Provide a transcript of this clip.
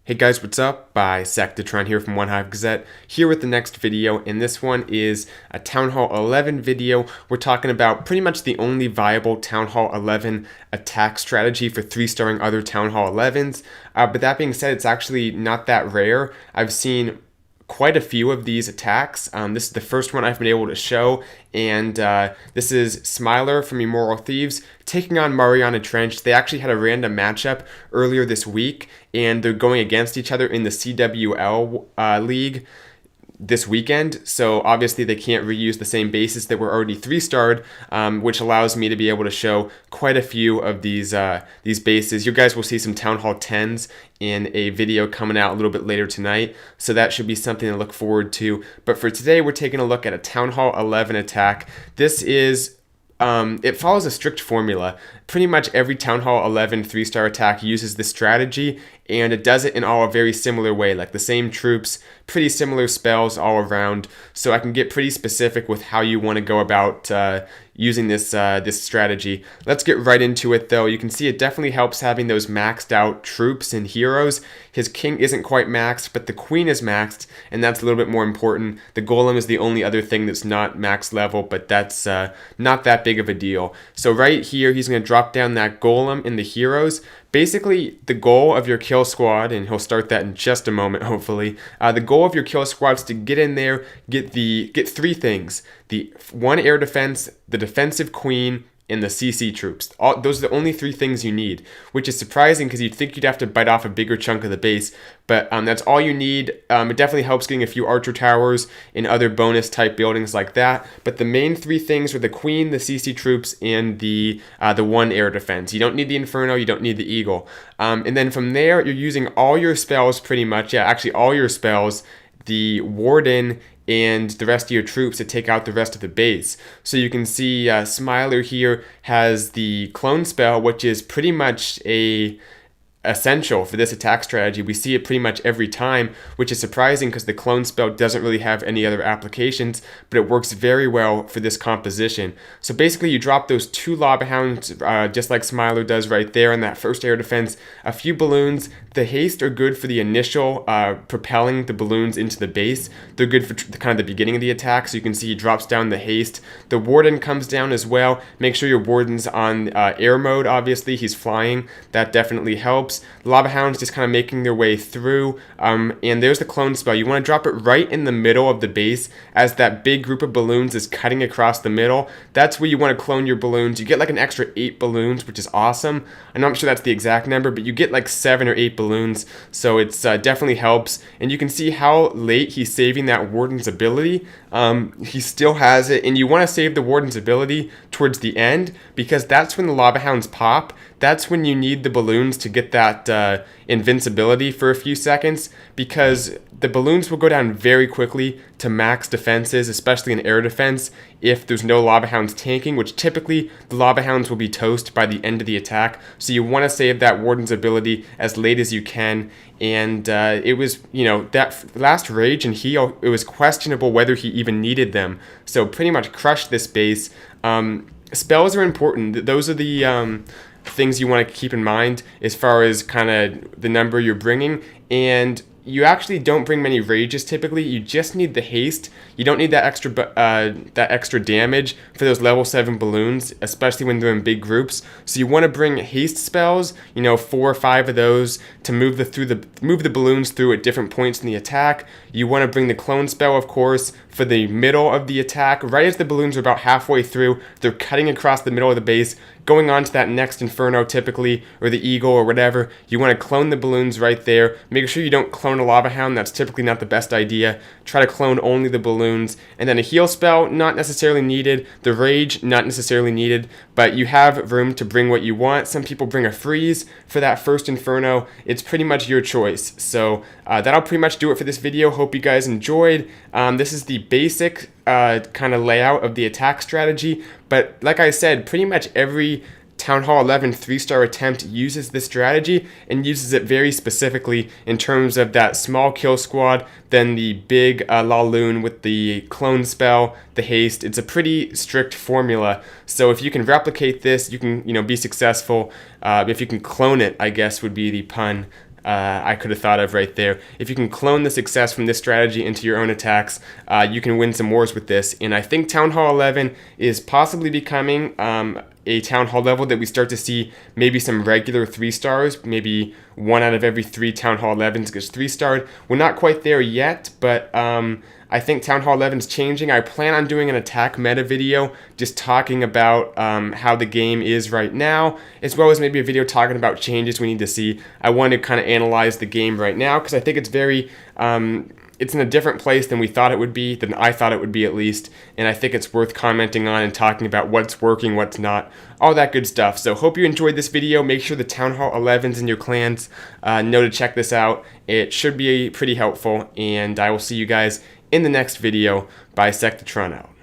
Hey guys, what's up? Sectatron here from One Hive Gazette, here with the next video, and this one is a Town Hall 11 video. We're talking about pretty much the only viable Town Hall 11 attack strategy for 3-starring other Town Hall 11s. But that being said, it's actually not that rare. I've seen quite a few of these attacks. This is the first one I've been able to show, and this is Smiler from Immoral Thieves taking on Mariana Trench. They actually had a random matchup earlier this week, and they're going against each other in the CWL League this weekend, so obviously they can't reuse the same bases that were already 3-starred, which allows me to be able to show quite a few of these bases. You guys will see some Town Hall 10s in a video coming out a little bit later tonight, so that should be something to look forward to. But for today, we're taking a look at a Town Hall 11 attack. This is it follows a strict formula. Pretty much every Town Hall 11 3-star attack uses this strategy, and it does it in all a very similar way, like the same troops, pretty similar spells all around. So I can get pretty specific with how you want to go about using this strategy. Let's get right into it though. You can see it definitely helps having those maxed out troops and heroes. His king isn't quite maxed, but the queen is maxed, and that's a little bit more important. The golem is the only other thing that's not max level, but that's not that big of a deal. So right here, he's going to drop down that golem in the heroes. Basically, the goal of your kill squad, and he'll start that in just a moment, hopefully. The goal of your kill squad is to get in there, get three things: the 1 air defense, the defensive queen, and the CC troops. Those are the only 3 things you need, which is surprising because you'd think you'd have to bite off a bigger chunk of the base, but that's all you need. It definitely helps getting a few archer towers and other bonus type buildings like that, but the main 3 things are the queen, the CC troops, and the 1 air defense. You don't need the Inferno, you don't need the Eagle. And then from there, you're using all your spells pretty much, actually all your spells, the Warden, and the rest of your troops to take out the rest of the base. So you can see Smiler here has the clone spell, which is pretty much essential for this attack strategy. We see it pretty much every time, which is surprising because the clone spell doesn't really have any other applications, but it works very well for this composition. So basically you drop those 2 Lava Hounds, just like Smiler does right there in that first air defense, a few balloons. The haste are good for the initial propelling the balloons into the base. They're good for kind of the beginning of the attack, so you can see he drops down the haste. The Warden comes down as well. Make sure your Warden's on air mode, obviously. He's flying. That definitely helps. Lava Hounds just kind of making their way through, and there's the clone spell. You want to drop it right in the middle of the base as that big group of balloons is cutting across the middle. That's where you want to clone your balloons. You get like an extra 8 balloons, which is awesome. I'm not sure that's the exact number, but you get like 7 or 8 balloons, so it's definitely helps. And you can see how late he's saving that Warden's ability. He still has it, and you want to save the Warden's ability towards the end because that's when the Lava Hounds pop. That's when you need the balloons to get that invincibility for a few seconds, because the balloons will go down very quickly to max defenses, especially in air defense, if there's no Lava Hounds tanking, which typically the Lava Hounds will be toast by the end of the attack. So you want to save that Warden's ability as late as you can. And it was, that last Rage and Heal, it was questionable whether he even needed them. So pretty much crushed this base. Spells are important. Those are the things you want to keep in mind as far as kind of the number you're bringing. And you actually don't bring many rages typically. You just need the haste. You don't need that extra damage for those level 7 balloons, especially when they're in big groups. So you want to bring haste spells, 4 or 5 of those to move the balloons through at different points in the attack. You want to bring the clone spell, of course, for the middle of the attack. Right as the balloons are about halfway through, they're cutting across the middle of the base, going on to that next Inferno typically, or the Eagle or whatever. You want to clone the balloons right there. Make sure you don't clone a Lava Hound. That's typically not the best idea. Try to clone only the balloons. And then a heal spell, not necessarily needed. The Rage, not necessarily needed, but you have room to bring what you want. Some people bring a freeze for that first Inferno. It's pretty much your choice. So that'll pretty much do it for this video. Hope you guys enjoyed. This is the basic kind of layout of the attack strategy, but like I said, pretty much every Town Hall 11 3-star attempt uses this strategy and uses it very specifically in terms of that small kill squad, then the big Laloon with the clone spell, the haste. It's a pretty strict formula, so if you can replicate this, you can be successful. If you can clone it, I guess would be the pun. I could have thought of right there. If you can clone the success from this strategy into your own attacks, you can win some wars with this. And I think Town Hall 11 is possibly becoming a Town Hall level that we start to see maybe some regular 3-stars, maybe 1 out of every 3 Town Hall 11s gets 3-starred. We're not quite there yet, but I think Town Hall 11 is changing. I plan on doing an attack meta video just talking about how the game is right now, as well as maybe a video talking about changes we need to see. I want to kind of analyze the game right now because I think it's very it's in a different place than we thought it would be, than I thought it would be at least, and I think it's worth commenting on and talking about what's working, what's not, all that good stuff. So hope you enjoyed this video. Make sure the Town Hall 11s in your clans know to check this out. It should be pretty helpful, and I will see you guys in the next video. Bisectatron out.